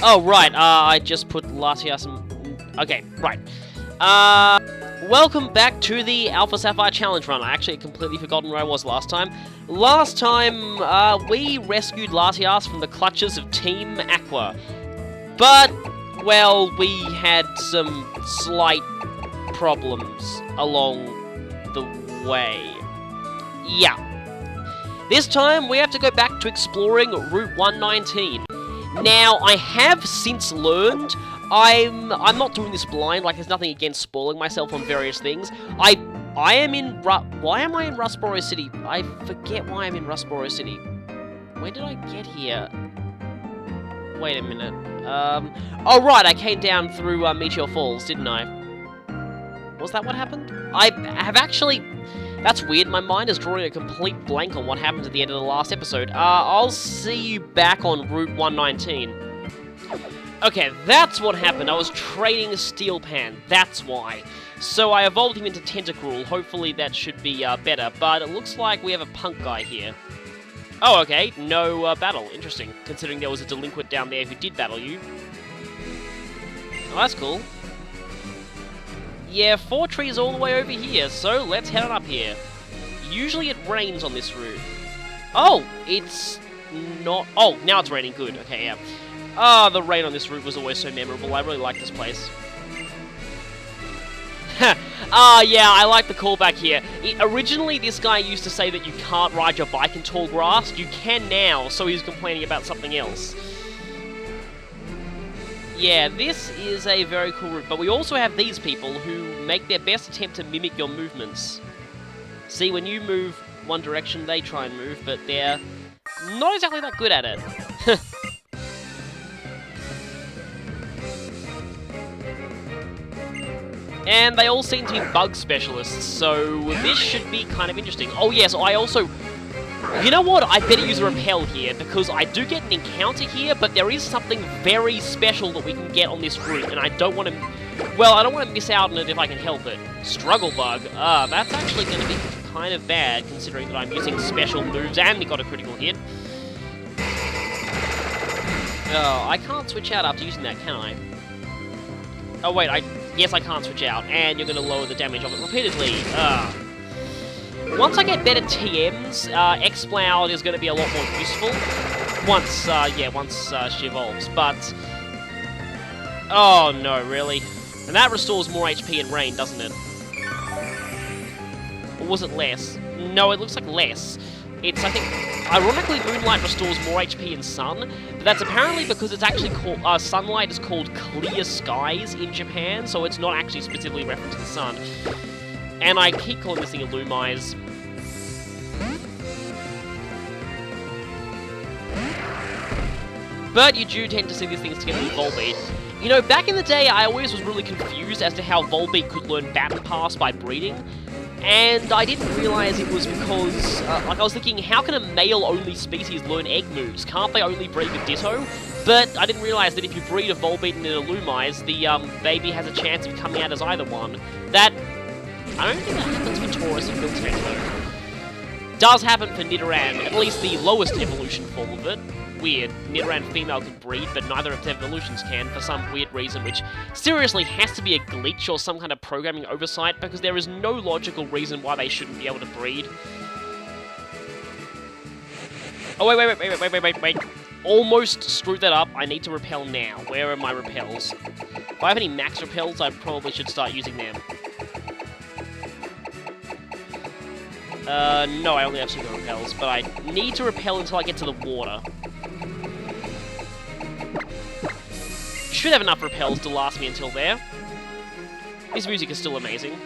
Oh, right, I just put Latias and... Okay, right. Welcome back to the Alpha Sapphire Challenge Run. I actually had completely forgotten where I was last time. Last time, we rescued Latias from the clutches of Team Aqua. But, well, we had some slight problems along the way. Yeah. This time, we have to go back to exploring Route 119. Now, I have since learned, I'm not doing this blind, like there's nothing against spoiling myself on various things. I am in why am I in Rustboro City? I forget why I'm in Rustboro City. When did I get here? Wait a minute. Oh right, I came down through Meteor Falls, didn't I? Was that what happened? I have actually... That's weird, my mind is drawing a complete blank on what happened at the end of the last episode. I'll see you back on Route 119. Okay, that's what happened. I was training Steel Pan, that's why. So I evolved him into Tentacruel. Hopefully that should be better, but it looks like we have a punk guy here. Oh, okay, no battle. Interesting, considering there was a delinquent down there who did battle you. Oh, that's cool. Yeah, Fortree is all the way over here, so let's head on up here. Usually it rains on this route. Oh, it's not... Oh, now it's raining. Good. Okay, yeah. Ah, the rain on this route was always so memorable. I really like this place. Yeah, I like the callback here. Originally, this guy used to say that you can't ride your bike in tall grass. You can now, so he's complaining about something else. Yeah, this is a very cool route, but we also have these people who make their best attempt to mimic your movements. See, when you move one direction, they try and move, but they're not exactly that good at it. And they all seem to be bug specialists, so this should be kind of interesting. Oh yes, I also... You know what? I better use a repel here, because I do get an encounter here, but there is something very special that we can get on this route, and I don't want to... Well, I don't want to miss out on it if I can help it. Struggle Bug. That's actually going to be kind of bad, considering that I'm using special moves and we got a critical hit. Oh, I can't switch out after using that, can I? Oh, wait, Yes, I can't switch out, and you're going to lower the damage of it repeatedly. Once I get better TMs, Exploud is going to be a lot more useful. Once she evolves, but... Oh, no, really? And that restores more HP in rain, doesn't it? Or was it less? No, it looks like less. It's, I think, ironically, Moonlight restores more HP in Sun, but that's apparently because it's actually called, Sunlight is called Clear Skies in Japan, so it's not actually specifically referenced to the sun. And I keep calling this thing Illumise. But you do tend to see these things together with Volbeat. You know, back in the day, I always was really confused as to how Volbeat could learn Baton Pass by breeding. And I didn't realise it was because, like I was thinking, how can a male-only species learn egg moves? Can't they only breed with Ditto? But I didn't realise that if you breed a Volbeat and an Illumise, the baby has a chance of coming out as either one. That... I don't think that happens for Taurus and Miltank, though. Does happen for Nidoran, at least the lowest evolution form of it. Weird. Nidoran female can breed, but neither of its evolutions can, for some weird reason, which seriously has to be a glitch or some kind of programming oversight, because there is no logical reason why they shouldn't be able to breed. Oh, wait. Almost screwed that up. I need to repel now. Where are my repels? If I have any max repels, I probably should start using them. No, I only have super repels, but I need to repel until I get to the water. Should have enough repels to last me until there. This music is still amazing.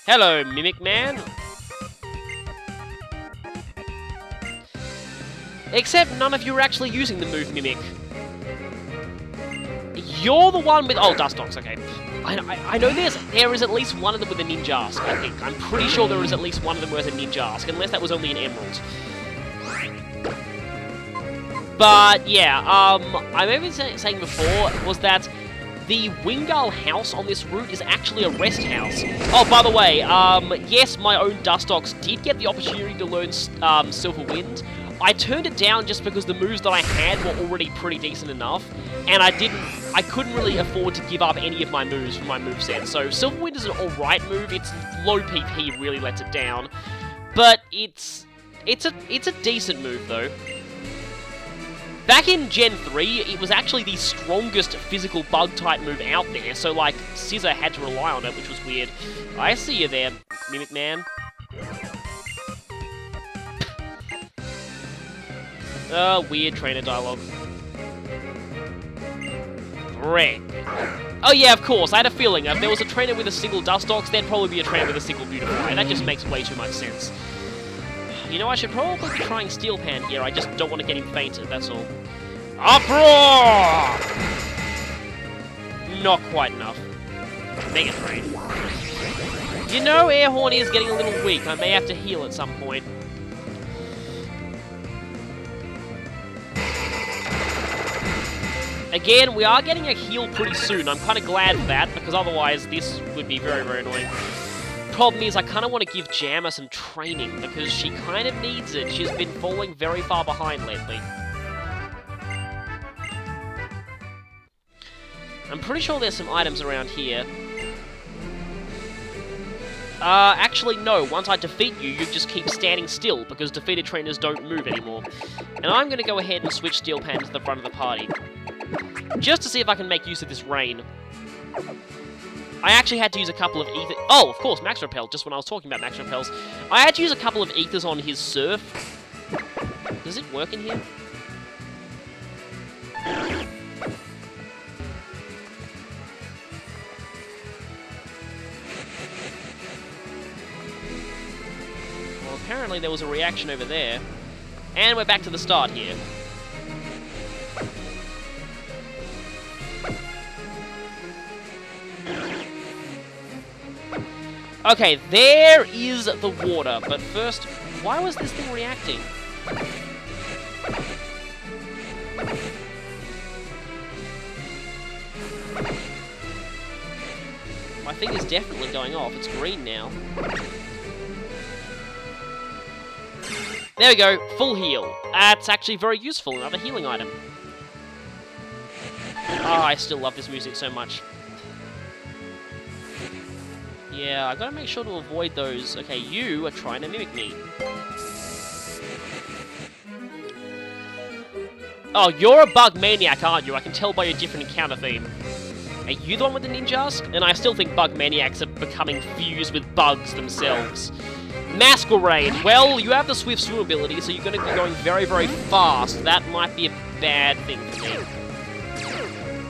Hello, Mimic Man. Except none of you are actually using the move Mimic. You're the one with... Oh, Dustox, okay. I know there is at least one of them with a Ninjask, I think. I'm pretty sure there is at least one of them with a Ninjask, unless that was only an Emerald. But, yeah, I remember saying before was that the Wingull house on this route is actually a rest house. Oh, by the way, yes, my own Dustox did get the opportunity to learn Silver Wind. I turned it down just because the moves that I had were already pretty decent enough, and I couldn't really afford to give up any of my moves from my moveset. So Silver Wind is an alright move. Its low PP really lets it down, but it's a decent move though. Back in Gen 3, it was actually the strongest physical bug-type move out there, so, like, Scissor had to rely on it, which was weird. I see you there, Mimic Man. Weird trainer dialogue. Greg. Oh yeah, of course, I had a feeling. If there was a trainer with a single Dustox, there'd probably be a trainer with a single Beautifly. That just makes way too much sense. You know, I should probably be trying Steel Pan here. I just don't want to get him fainted, that's all. Uproar! Not quite enough. Mega Drain. You know, Air Horn is getting a little weak. I may have to heal at some point. Again, we are getting a heal pretty soon. I'm kind of glad for that, because otherwise this would be very, very annoying. Problem is, I kind of want to give Jammer some training, because she kind of needs it. She's been falling very far behind lately. I'm pretty sure there's some items around here. Actually, no. Once I defeat you, you just keep standing still, because defeated trainers don't move anymore. And I'm going to go ahead and switch Steel Pan to the front of the party. Just to see if I can make use of this rain. I actually had to use a couple of ether... Oh, of course, Max Repel, just when I was talking about Max Repels. I had to use a couple of ethers on his Surf. Does it work in here? Well, apparently there was a reaction over there. And we're back to the start here. Okay, there is the water, but first, why was this thing reacting? My thing is definitely going off. It's green now. There we go, full heal. That's actually very useful, another healing item. Oh, I still love this music so much. Yeah, I've got to make sure to avoid those. Okay, you are trying to mimic me. Oh, you're a bug maniac, aren't you? I can tell by your different encounter theme. Are you the one with the Ninjask? And I still think bug maniacs are becoming fused with bugs themselves. Masquerade. Well, you have the Swift Swim ability, so you're going to be going very, very fast. That might be a bad thing for me.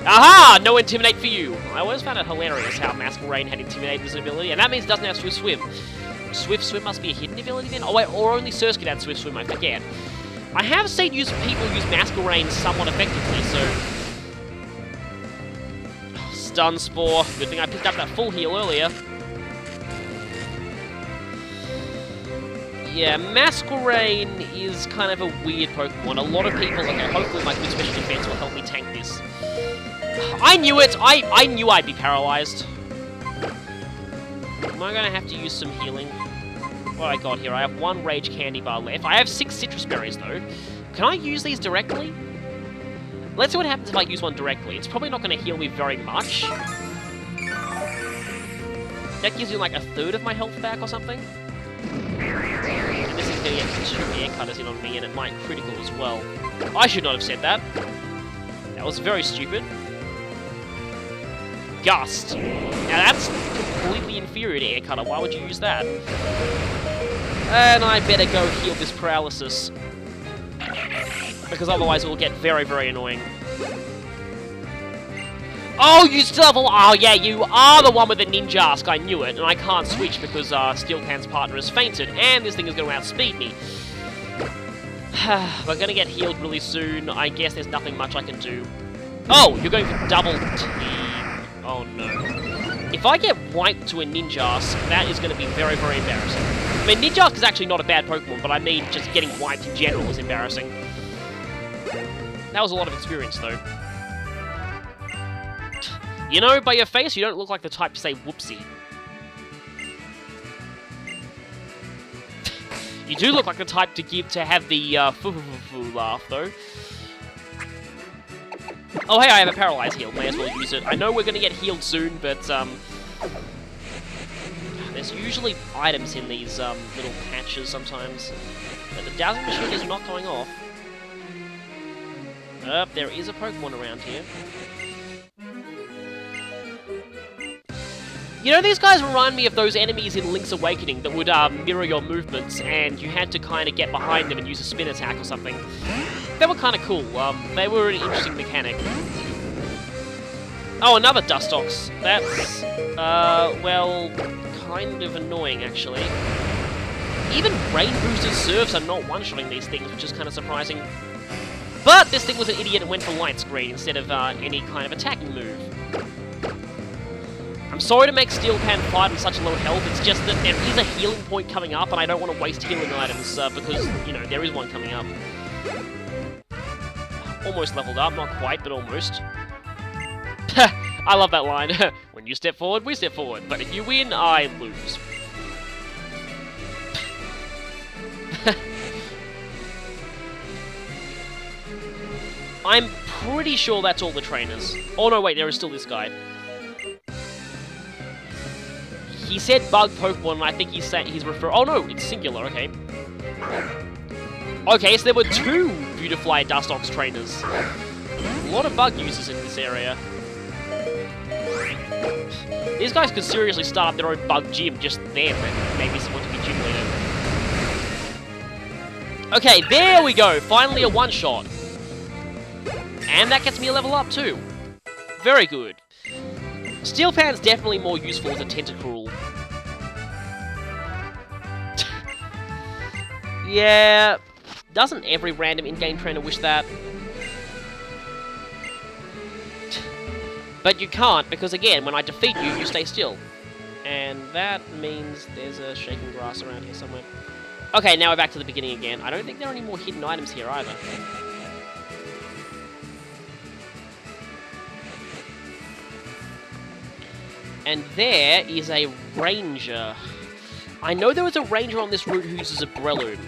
Aha! No Intimidate for you! I always found it hilarious how Masquerade had Intimidate as an ability, and that means it doesn't have Swift Swim. Swift Swim must be a hidden ability then? Oh wait, or only Surskit had Swift Swim, I forget. I have seen people use Masquerade somewhat effectively, so... Stun Spore. Good thing I picked up that full heal earlier. Yeah, Masquerade is kind of a weird Pokemon. A lot of people, okay, hopefully my good special defense will help me tank this. I knew it! I knew I'd be paralyzed. Am I gonna have to use some healing? What I got here? I have 1 Rage Candy Bar left. I have 6 Citrus Berries, though. Can I use these directly? Let's see what happens if I use one directly. It's probably not gonna heal me very much. That gives you like 1/3 of my health back or something. And this is gonna get 2 air cutters in on me, and it might critical as well. I should not have said that. That was very stupid. Gust. Now that's completely inferior to Air Cutter. Why would you use that? And I better go heal this paralysis. Because otherwise it will get very, very annoying. Oh, you still have a... Oh, yeah, you are the one with the Ninjask. I knew it. And I can't switch because Steel Pan's partner has fainted. And this thing is going to outspeed me. We're going to get healed really soon. I guess there's nothing much I can do. Oh, you're going for double team. Oh, no. If I get wiped to a Ninjask, that is going to be very, very embarrassing. I mean, Ninjask is actually not a bad Pokemon, but I mean just getting wiped in general is embarrassing. That was a lot of experience, though. You know, by your face, you don't look like the type to say whoopsie. You do look like the type to have the foo-foo-foo laugh, though. Oh, hey, I have a Paralyze heal. May as well use it. I know we're going to get healed soon, but, there's usually items in these, little patches sometimes. But the dowsing machine is not going off. There is a Pokemon around here. You know, these guys remind me of those enemies in Link's Awakening that would mirror your movements, and you had to kind of get behind them and use a spin attack or something. They were kind of cool. They were an interesting mechanic. Oh, another Dustox. That's, well, kind of annoying, actually. Even Rain Boosted Surfs are not one-shotting these things, which is kind of surprising. But this thing was an idiot and went for Light Screen instead of any kind of attacking move. I'm sorry to make Steel Pan fight on such low health, it's just that there is a healing point coming up, and I don't want to waste healing items, because, you know, there is one coming up. Almost leveled up, not quite, but almost. I love that line. When you step forward, we step forward, but if you win, I lose. I'm pretty sure that's all the trainers. Oh no, wait, there is still this guy. He said bug Pokemon, and I think he's referring... Oh no, it's singular, okay. Okay, so there were 2 Beautifly Dustox trainers. A lot of bug users in this area. These guys could seriously start up their own bug gym, just them, and maybe someone to be gym leader. Okay, there we go, finally a one-shot. And that gets me a level up too. Very good. Steel Pan's definitely more useful as a Tentacruel. Yeah, doesn't every random in-game trainer wish that? But you can't, because again, when I defeat you, you stay still. And that means there's a shaking grass around here somewhere. Okay, now we're back to the beginning again. I don't think there are any more hidden items here either. And there is a ranger. I know there was a ranger on this route who uses a Breloom.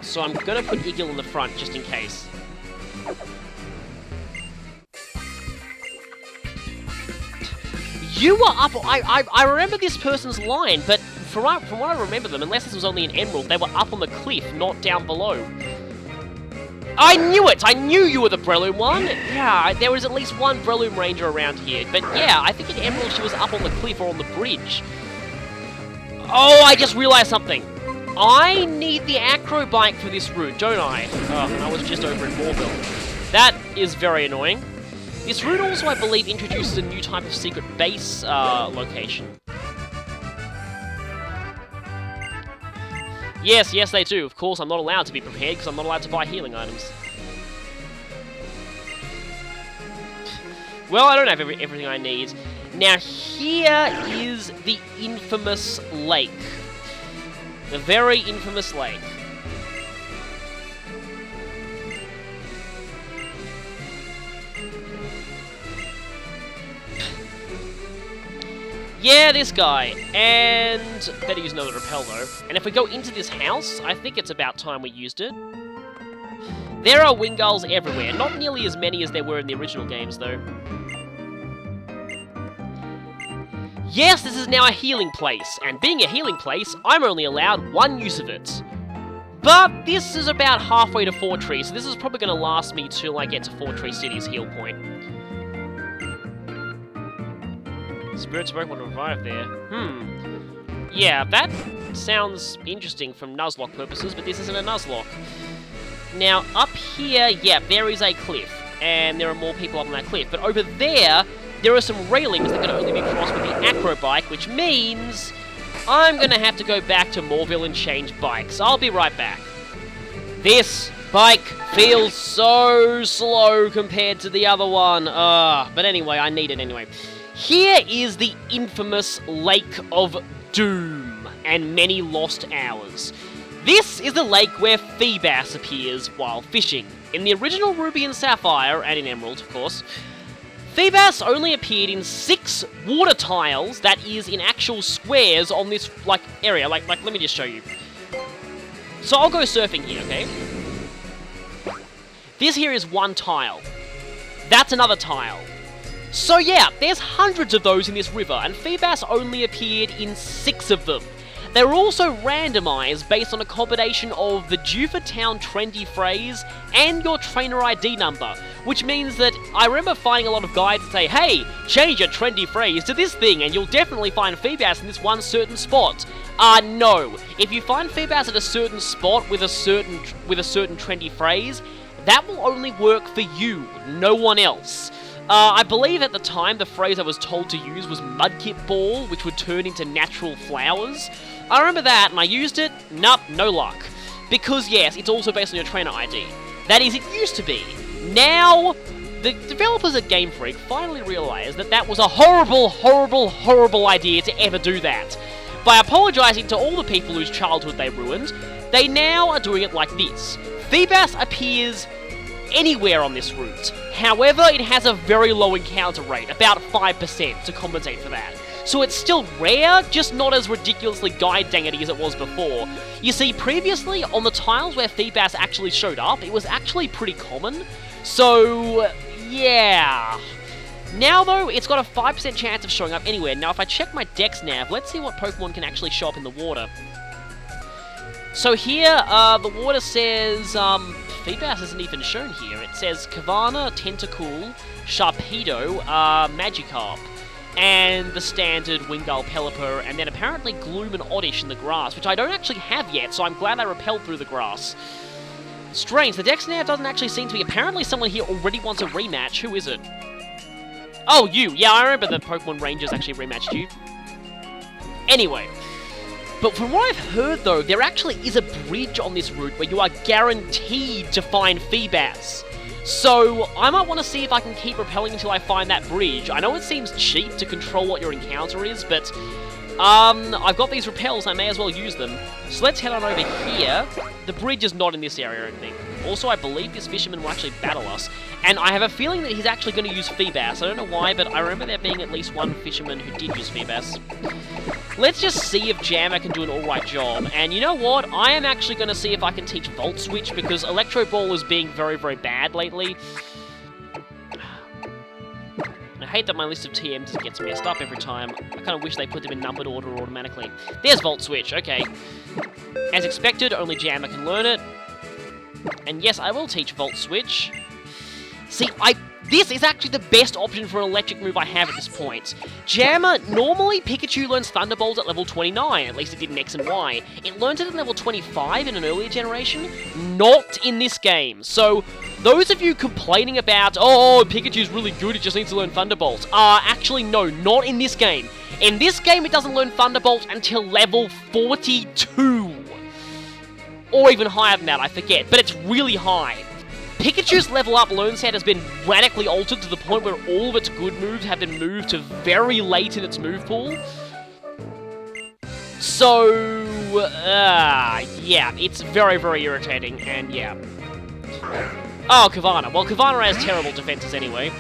So I'm gonna put Eagle in the front, just in case. You were up... I remember this person's line, but from what I remember them, unless this was only an Emerald, they were up on the cliff, not down below. I knew it! I knew you were the Breloom one! Yeah, there was at least one Breloom Ranger around here. But yeah, I think in Emerald she was up on the cliff or on the bridge. Oh, I just realized something. I need the Acro Bike for this route, don't I? Oh, I was just over in Moorville. That is very annoying. This route also, I believe, introduces a new type of secret base location. Yes, yes they do. Of course, I'm not allowed to be prepared because I'm not allowed to buy healing items. Well, I don't have everything I need. Now, here is the infamous lake. The very infamous lake. Yeah, this guy. And better use another repel, though. And if we go into this house, I think it's about time we used it. There are Wingulls everywhere. Not nearly as many as there were in the original games, though. Yes, this is now a healing place. And being a healing place, I'm only allowed one use of it. But this is about halfway to Fortree, so this is probably going to last me till I get to Fortree City's heal point. Spirits of Pokemon revive there. Yeah, that sounds interesting from Nuzlocke purposes, but this isn't a Nuzlocke. Now, up here, yeah, there is a cliff, and there are more people up on that cliff. But over there, there are some railings that can only be crossed with the Acro Bike, which means I'm going to have to go back to Moorville and change bikes. I'll be right back. This bike feels so slow compared to the other one. But anyway, I need it anyway. Here is the infamous Lake of Doom and Many Lost Hours. This is the lake where Feebas appears while fishing. In the original Ruby and Sapphire, and in Emerald, of course, Feebas only appeared in 6 water tiles, that is, in actual squares on this, like, area. Like, let me just show you. So I'll go surfing here, okay? This here is 1 tile. That's another tile. So yeah, there's hundreds of those in this river, and Feebas only appeared in 6 of them. They were also randomized based on a combination of the Jufa Town trendy phrase and your trainer ID number, which means that I remember finding a lot of guides that say, hey, change your trendy phrase to this thing and you'll definitely find Feebas in this one certain spot. No. If you find Feebas at a certain spot with a certain trendy phrase, that will only work for you, no one else. I believe at the time the phrase I was told to use was Mudkip Ball, which would turn into natural flowers. I remember that, and I used it. Nope, no luck. Because, yes, it's also based on your trainer ID. That is, it used to be. Now, the developers at Game Freak finally realized that that was a horrible, horrible, horrible idea to ever do that. By apologizing to all the people whose childhood they ruined, they now are doing it like this. Feebas appears anywhere on this route. However, it has a very low encounter rate, about 5% to compensate for that. So it's still rare, just not as ridiculously guide-dangity as it was before. You see, previously, on the tiles where Feebas actually showed up, it was actually pretty common. So, yeah. Now, though, it's got a 5% chance of showing up anywhere. Now, if I check my Dex nav, let's see what Pokemon can actually show up in the water. So here, the water says, Feebas isn't even shown here. It says Kavana, Tentacool, Sharpedo, Magikarp, and the standard Wingull, Pelipper, and then apparently Gloom and Oddish in the grass, which I don't actually have yet, so I'm glad I repelled through the grass. Strange, the Dex nav doesn't actually seem to be. Apparently someone here already wants a rematch. Who is it? Oh, you. Yeah, I remember the Pokemon Rangers actually rematched you. Anyway. But from what I've heard, though, there actually is a bridge on this route where you are guaranteed to find Feebas. So, I might want to see if I can keep repelling until I find that bridge. I know it seems cheap to control what your encounter is, but I've got these repels, I may as well use them. So let's head on over here. The bridge is not in this area, I don't think. Also, I believe this fisherman will actually battle us. And I have a feeling that he's actually going to use Feebas. I don't know why, but I remember there being at least one fisherman who did use Feebas. Let's just see if Jammer can do an alright job. And you know what? I am actually going to see if I can teach Volt Switch, because Electro Ball is being very, very bad lately. I hate that my list of TMs gets messed up every time. I kind of wish they put them in numbered order automatically. There's Volt Switch, okay. As expected, only Jammer can learn it. And yes, I will teach Volt Switch. See, this is actually the best option for an electric move I have at this point. Jammer, normally Pikachu learns Thunderbolt at level 29, at least it did in X and Y. It learned it at level 25 in an earlier generation, not in this game. So, those of you complaining about, oh, Pikachu's really good, it just needs to learn Thunderbolt. Actually, no, not in this game. In this game, it doesn't learn Thunderbolt until level 42. Or even higher than that, I forget, but it's really high. Pikachu's level up learn set has been radically altered to the point where all of its good moves have been moved to very late in its move pool. So, yeah, it's very, very irritating, and yeah. Oh, Kavana. Well, Kavana has terrible defenses anyway.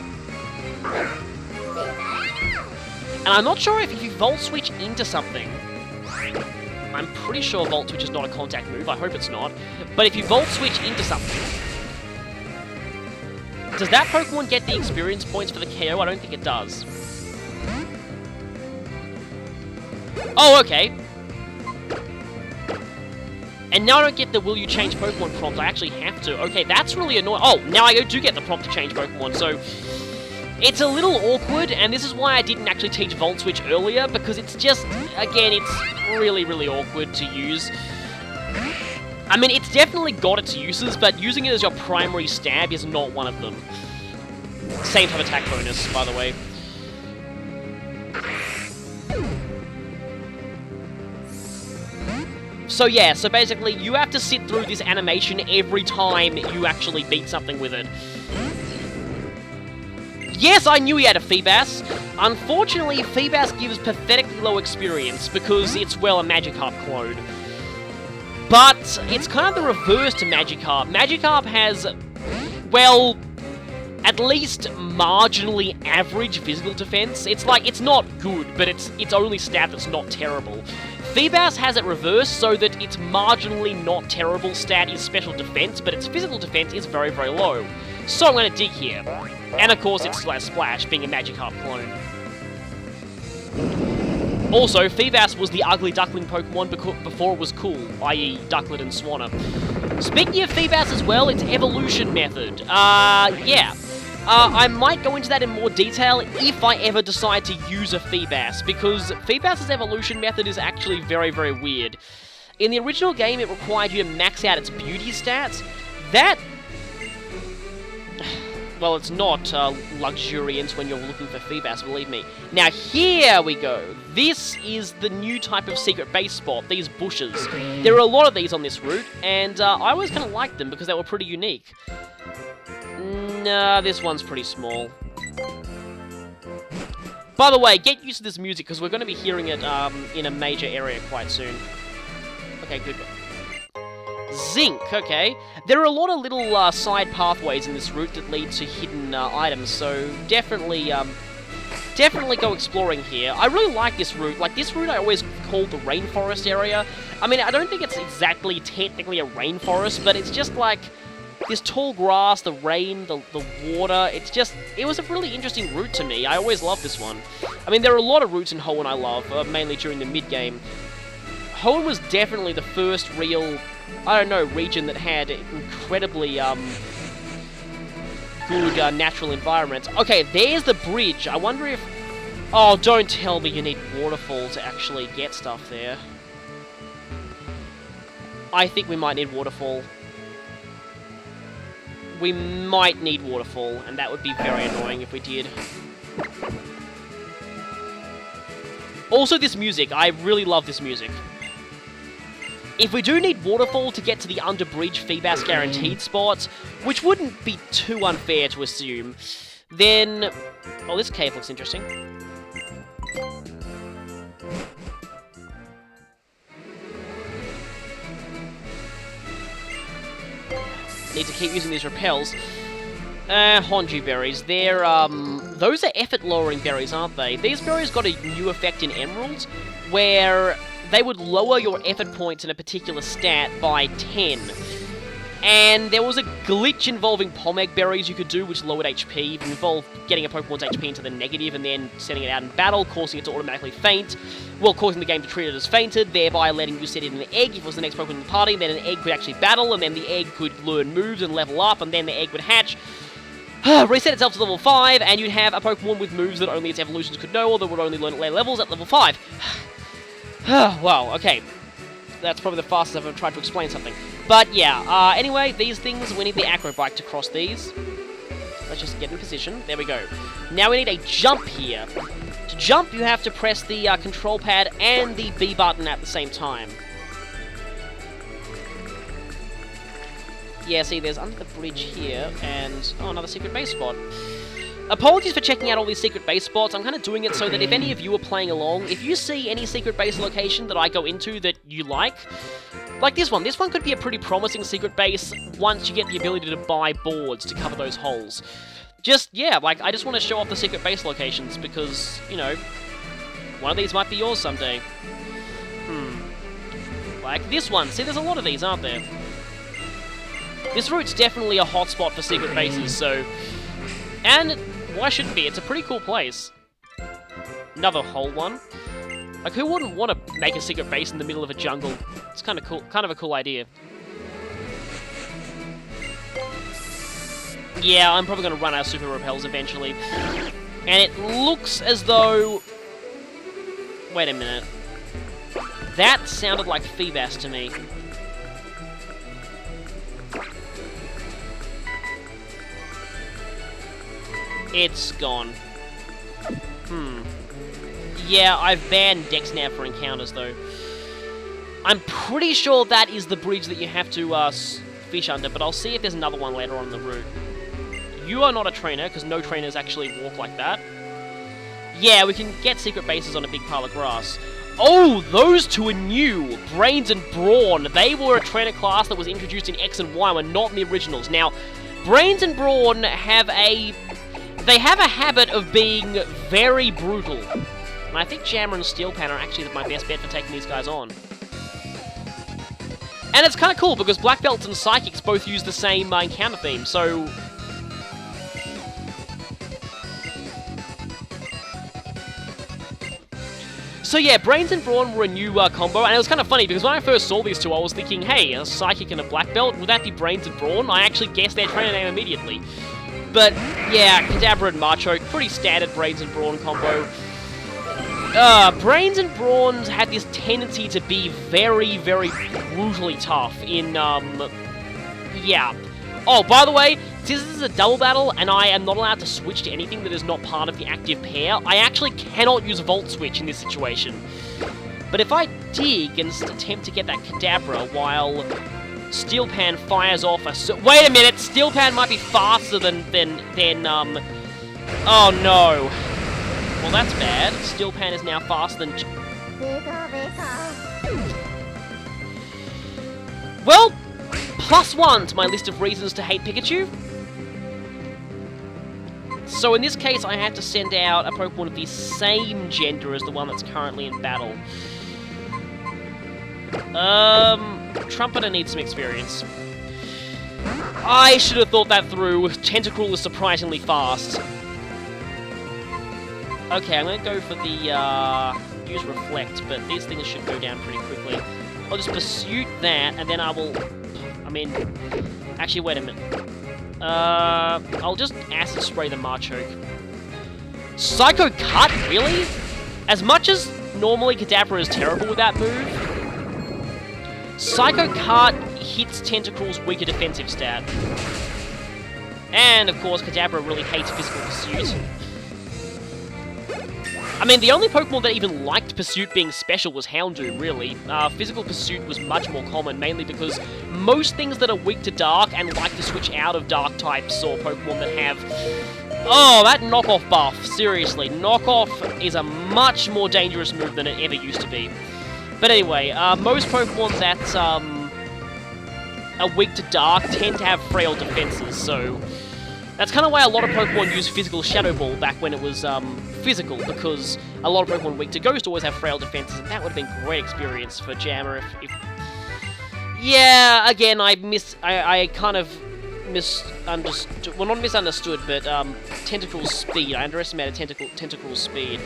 And I'm not sure if you Volt Switch into something. I'm pretty sure Volt Switch is not a contact move, I hope it's not. But if you Volt Switch into something, does that Pokemon get the experience points for the KO? I don't think it does. Oh, okay. And now I don't get the will you change Pokemon prompt, I actually have to. Okay, that's really annoying. Oh, now I do get the prompt to change Pokemon, so it's a little awkward, and this is why I didn't actually teach Volt Switch earlier, because it's just, again, it's really, really awkward to use. I mean, it's definitely got its uses, but using it as your primary stab is not one of them. Same type attack bonus, by the way. So yeah, so basically, you have to sit through this animation every time you actually beat something with it. Yes, I knew he had a Feebas. Unfortunately, Feebas gives pathetically low experience because it's, well, a Magikarp clone. But it's kind of the reverse to Magikarp. Magikarp has, well, at least marginally average physical defense. It's like, it's not good, but it's only stat that's not terrible. Feebas has it reversed so that its marginally not terrible stat is special defense, but its physical defense is very, very low. So I'm going to dig here. And of course it's Splash, being a Magikarp clone. Also, Feebas was the ugly duckling Pokemon before it was cool, i.e. Ducklet and Swanna. Speaking of Feebas as well, its evolution method. Yeah. I might go into that in more detail if I ever decide to use a Feebas, because Feebas' evolution method is actually very, very weird. In the original game, it required you to max out its beauty stats. That... well, it's not luxuriant when you're looking for Feebas, believe me. Now, here we go. This is the new type of secret base spot, these bushes. There are a lot of these on this route, and I always kind of liked them because they were pretty unique. Nah, this one's pretty small. By the way, get used to this music, because we're going to be hearing it in a major area quite soon. Okay, good. Zinc, okay. There are a lot of little side pathways in this route that lead to hidden items, so definitely go exploring here. I really like this route. Like, this route I always called the rainforest area. I mean, I don't think it's exactly technically a rainforest, but it's just like this tall grass, the rain, the water. It was a really interesting route to me. I always loved this one. I mean, there are a lot of routes in Hoenn I love, mainly during the mid-game. Hoenn was definitely the first real, I don't know, region that had incredibly good natural environments. Okay, there's the bridge. I wonder if... oh, don't tell me you need waterfall to actually get stuff there. I think we might need waterfall. We might need waterfall, and that would be very annoying if we did. Also, this music. I really love this music. If we do need waterfall to get to the under-bridge Feebas guaranteed spots, which wouldn't be too unfair to assume, then... oh, this cave looks interesting. Need to keep using these repels. Honju berries. They're, those are effort-lowering berries, aren't they? These berries got a new effect in Emeralds, where they would lower your effort points in a particular stat by 10. And there was a glitch involving Pomeg berries you could do, which lowered HP. It involved getting a Pokemon's HP into the negative and then sending it out in battle, causing it to automatically faint. Well, causing the game to treat it as fainted, thereby letting you set it in an egg if it was the next Pokemon in the party. Then an egg could actually battle, and then the egg could learn moves and level up, and then the egg would hatch. Reset itself to level 5, and you'd have a Pokemon with moves that only its evolutions could know, or that would only learn at later levels at level 5. Well, okay. That's probably the fastest I've ever tried to explain something. But yeah, anyway, these things, we need the Acro Bike to cross these. Let's just get in position. There we go. Now we need a jump here. To jump, you have to press the control pad and the B button at the same time. Yeah, see, there's under the bridge here, and... oh, another secret base spot. Apologies for checking out all these secret base spots. I'm kind of doing it so that if any of you are playing along, if you see any secret base location that I go into that you like this one could be a pretty promising secret base once you get the ability to buy boards to cover those holes. Just, yeah, like, I just want to show off the secret base locations because, you know, one of these might be yours someday. Like this one. See, there's a lot of these, aren't there? This route's definitely a hotspot for secret bases, so... and why shouldn't be? It's a pretty cool place. Another whole one. Like, who wouldn't want to make a secret base in the middle of a jungle? It's kind of cool. Kind of a cool idea. Yeah, I'm probably going to run out of super repels eventually. And it looks as though... wait a minute. That sounded like Feebas to me. It's gone. Yeah, I've banned DexNav for encounters, though. I'm pretty sure that is the bridge that you have to fish under, but I'll see if there's another one later on in the route. You are not a trainer, because no trainers actually walk like that. Yeah, we can get secret bases on a big pile of grass. Oh, those two are new! Brains and Brawn. They were a trainer class that was introduced in X and Y, were not in the originals. Now, Brains and Brawn have a habit of being very brutal. And I think Jammer and Steel Pan are actually my best bet for taking these guys on. And it's kind of cool, because Black Belts and Psychics both use the same encounter theme, so... So yeah, Brains and Brawn were a new combo, and it was kind of funny, because when I first saw these two, I was thinking, hey, a Psychic and a Black Belt, would that be Brains and Brawn? I actually guessed their trainer name immediately. But, yeah, Kadabra and Machoke, pretty standard Brains and Brawn combo. Brains and Brawns had this tendency to be very, very brutally tough in, yeah. Oh, by the way, since this is a double battle, and I am not allowed to switch to anything that is not part of the active pair, I actually cannot use a Volt Switch in this situation. But if I dig and attempt to get that Kadabra while Steel Pan fires off a... Wait a minute! Steel Pan might be faster than oh no. Well, that's bad. Steel Pan is now faster than... Well, +1 to my list of reasons to hate Pikachu. So in this case, I have to send out a Pokemon of the same gender as the one that's currently in battle. Trumpeter needs some experience. I should have thought that through. Tentacruel is surprisingly fast. Okay, I'm gonna go for the, use Reflect, but these things should go down pretty quickly. I'll just Pursuit that, and then I will... I mean... Actually, wait a minute. I'll just Acid Spray the Machoke. Psycho Cut? Really? As much as normally Kadabra is terrible with that move, Psycho Cut hits Tentacruel's weaker defensive stat. And, of course, Kadabra really hates Physical Pursuit. I mean, the only Pokemon that even liked Pursuit being special was Houndoom, really. Physical Pursuit was much more common, mainly because most things that are weak to Dark and like to switch out of Dark types, or Pokemon that have... Oh, that Knockoff buff, seriously. Knockoff is a much more dangerous move than it ever used to be. But anyway, most Pokemon that are weak to Dark tend to have frail defenses, so... That's kind of why a lot of Pokemon use Physical Shadow Ball back when it was physical, because a lot of Pokemon weak to Ghost always have frail defenses, and that would have been a great experience for Jammer if... Yeah, again, I kind of misunderstood... Well, not misunderstood, but Tentacruel's speed. I underestimated Tentacruel's speed.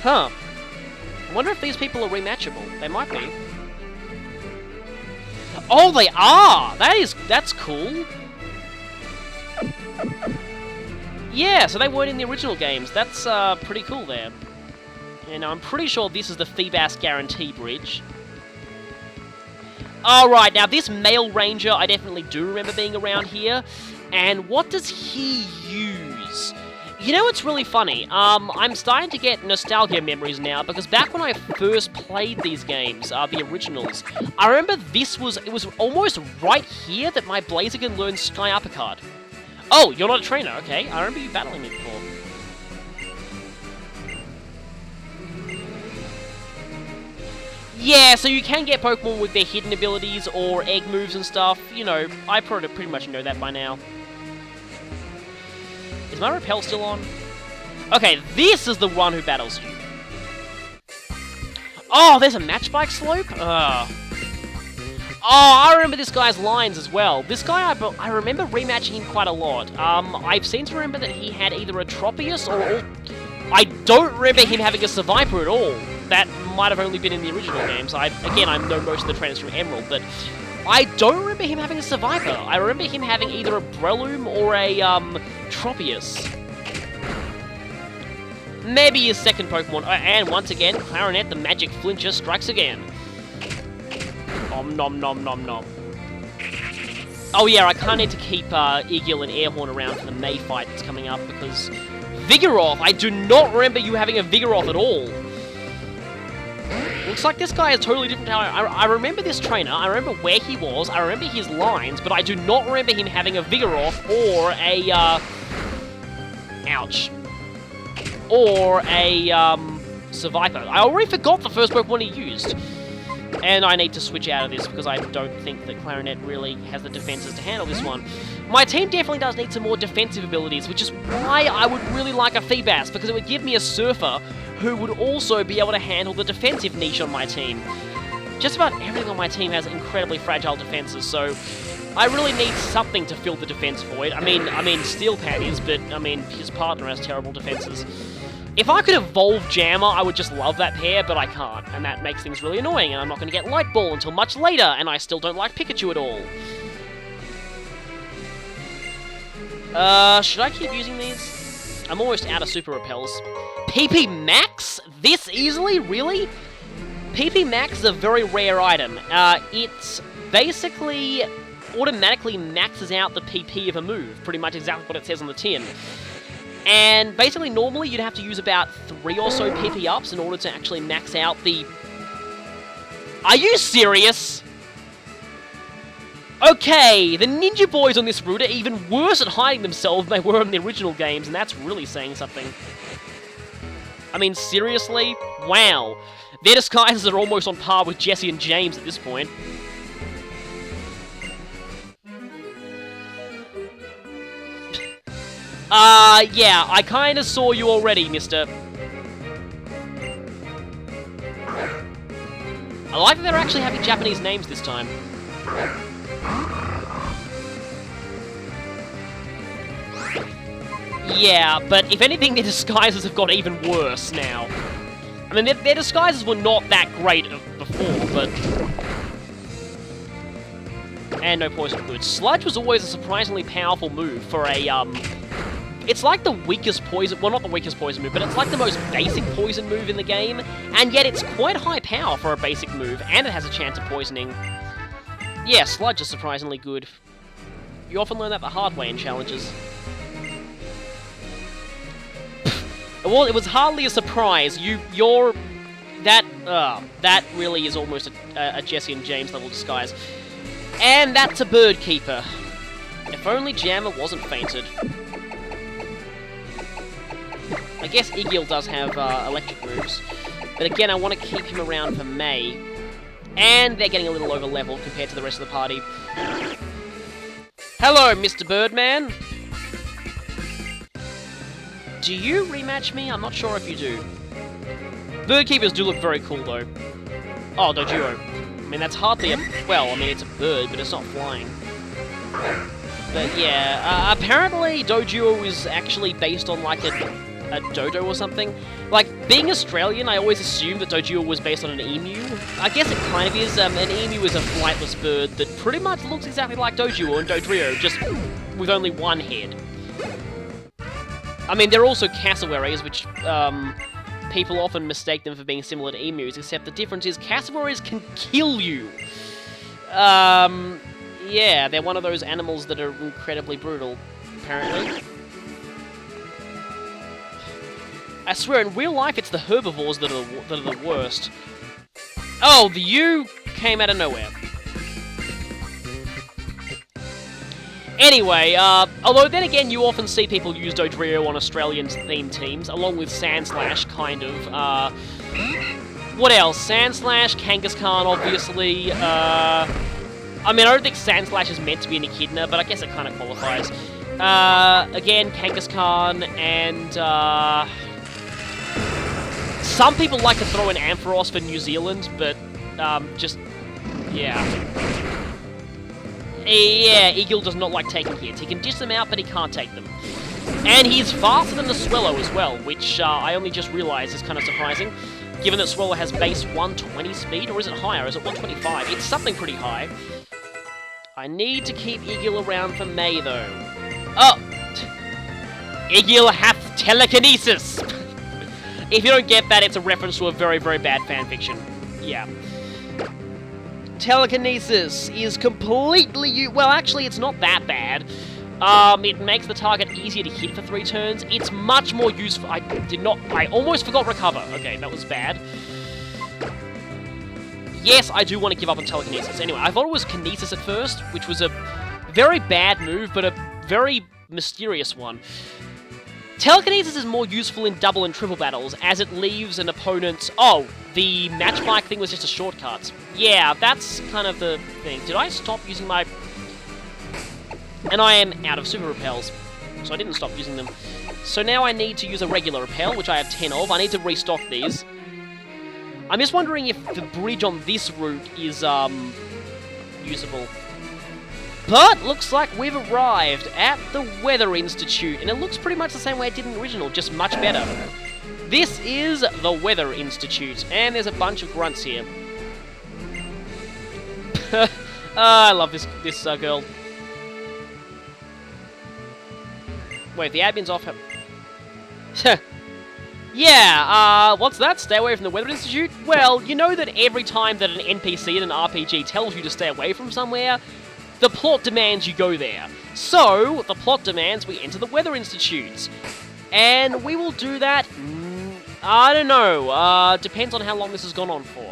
Huh. I wonder if these people are rematchable. They might be. Oh, they are! That's cool. Yeah, so they weren't in the original games. That's pretty cool there. And I'm pretty sure this is the Feebas Guarantee Bridge. Alright, now this male ranger I definitely do remember being around here. And what does he use? You know, it's really funny. I'm starting to get nostalgia memories now, because back when I first played these games, the originals, I remember it was almost right here that my Blaziken learned Sky Uppercut. Oh, you're not a trainer, okay. I remember you battling me before. Yeah, so you can get Pokemon with their hidden abilities or egg moves and stuff. You know, I pretty much know that by now. Is my Repel still on? Okay, this is the one who battles you. Oh, there's a Match Bike Slope? Oh, I remember this guy's lines as well. This guy, I remember rematching him quite a lot. I've seem to remember that he had either a Tropius or... I don't remember him having a Survivor at all. That might have only been in the original games. Again, I know most of the trainers from Emerald, but I don't remember him having a Survivor. I remember him having either a Breloom or a Tropius. Maybe his second Pokemon. And once again, Clarinet the Magic Flincher strikes again. Nom nom nom nom nom. Oh yeah, I kind of need to keep Eagle and Airhorn around for the May fight that's coming up, because... Vigoroth! I do not remember you having a Vigoroth at all. Looks like this guy is totally different. I remember this trainer, I remember where he was, I remember his lines, but I do not remember him having a Vigoroth or a, ouch. Or a, Survivor. I already forgot the first Pokemon he used. And I need to switch out of this because I don't think that Clarinet really has the defenses to handle this one. My team definitely does need some more defensive abilities, which is why I would really like a Feebas, because it would give me a Surfer who would also be able to handle the defensive niche on my team. Just about everything on my team has incredibly fragile defenses, so I really need something to fill the defense void. I mean, Steel Pad is, but I mean, his partner has terrible defenses. If I could evolve Jammer, I would just love that pair, but I can't, and that makes things really annoying, and I'm not going to get Light Ball until much later, and I still don't like Pikachu at all. Should I keep using these? I'm almost out of Super Repels. PP Max? This easily? Really? PP Max is a very rare item. It's basically automatically maxes out the PP of a move, pretty much exactly what it says on the tin. And basically, normally you'd have to use about 3 or so PP ups in order to actually max out the... Are you serious? Okay, the Ninja Boys on this route are even worse at hiding themselves than they were in the original games, and that's really saying something. I mean, seriously? Wow. Their disguises are almost on par with Jesse and James at this point. Yeah, I kinda saw you already, mister. I like that they're actually having Japanese names this time. Yeah, but if anything, their disguises have got even worse now. I mean, their disguises were not that great before, but... And no poison good. Sludge was always a surprisingly powerful move for a, It's like the weakest poison... Well, not the weakest poison move, but it's like the most basic poison move in the game, and yet it's quite high power for a basic move, and it has a chance of poisoning. Yeah, Sludge is surprisingly good. You often learn that the hard way in challenges. Well, it was hardly a surprise. That really is almost a Jesse and James level disguise. And that's a Bird Keeper. If only Jammer wasn't fainted. I guess Igil does have electric moves. But again, I want to keep him around for May. And they're getting a little over level compared to the rest of the party. Hello, Mr. Birdman. Do you rematch me? I'm not sure if you do. Bird Keepers do look very cool, though. Oh, Dojuo. I mean, that's hardly a... Well, I mean, it's a bird, but it's not flying. But yeah, apparently Dojuo is actually based on, like, a dodo or something. Like, being Australian, I always assumed that Dojuo was based on an emu. I guess it kind of is. An emu is a flightless bird that pretty much looks exactly like Dojuo and Dodrio, just with only one head. I mean, they're also cassowaries, which, people often mistake them for being similar to emus, except the difference is cassowaries can kill you. Yeah, they're one of those animals that are incredibly brutal, apparently. I swear, in real life, it's the herbivores that are the worst. Oh, the U came out of nowhere. Anyway, although then again, you often see people use Dodrio on Australian-themed teams, along with Sandslash, kind of. What else? Sandslash, Kangaskhan, obviously. I mean, I don't think Sandslash is meant to be an Echidna, but I guess it kind of qualifies. Again, Kangaskhan, and, some people like to throw in Ampharos for New Zealand, but, just... Yeah. Yeah, Eagle does not like taking hits. He can dish them out, but he can't take them. And he's faster than the Swellow as well, which I only just realised is kind of surprising, given that Swellow has base 120 speed, or is it higher? Is it 125? It's something pretty high. I need to keep Eagle around for May, though. Oh! Eagle hath telekinesis! If you don't get that, it's a reference to a very, very bad fanfiction. Yeah. Telekinesis is completely... Well, actually, it's not that bad. It makes the target easier to hit for 3 turns. It's much more useful... I almost forgot Recover. Okay, that was bad. Yes, I do want to give up on Telekinesis. Anyway, I thought it was Kinesis at first, which was a very bad move, but a very mysterious one. Telekinesis is more useful in double and triple battles, as it leaves an opponent... Oh, the match bike thing was just a shortcut. Yeah, that's kind of the thing. Did I stop using my... And I am out of super repels, so I didn't stop using them. So now I need to use a regular repel, which I have 10 of. I need to restock these. I'm just wondering if the bridge on this route is, usable. But looks like we've arrived at the Weather Institute, and it looks pretty much the same way it did in the original, just much better. This is the Weather Institute, and there's a bunch of grunts here. I love this girl. Wait, the admin's off. Yeah, what's that? Stay away from the Weather Institute? Well, you know that every time that an NPC in an RPG tells you to stay away from somewhere, the plot demands you go there. So, the plot demands we enter the Weather Institute. And we will do that, I don't know, depends on how long this has gone on for.